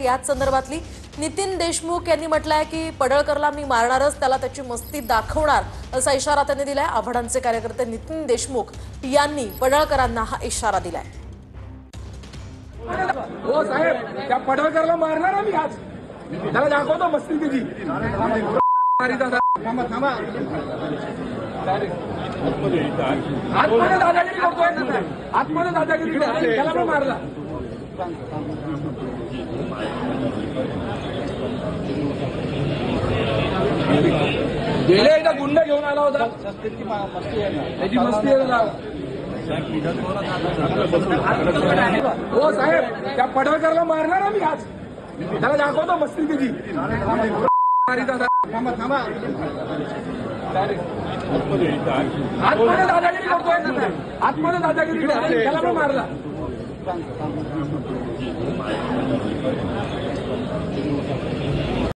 याच संदर्भातली। नितीन देशमुख यांनी म्हटलंय की पडळकरला मी मारणारच, त्याला त्याची मस्ती दाखवणार असा इशारा त्यांनी दिलाय। आव्हाडांचे कार्यकर्ते नितीन देशमुख यांनी पडळकरांना हा इशारा दिलाय। हो साहेब, त्या पडळकरला मारणार आम्ही आज, त्याला दाखवतो मस्ती त्याची। आतमध्ये दादागिरी करतोय, आतमध्ये दादागिरी करतोय, त्याला पण मारला। गेले एकदा गुंड घेऊन आला होता, त्याची मस्ती आहे ना। हो साहेब, त्या पडळकरला मारणार आम्ही आज, त्याला दाखवतो मस्ती त्याची। आतमध्ये दादागिरी करतोय, आतमध्ये दादागिरी करतोय, त्याला पण मारला।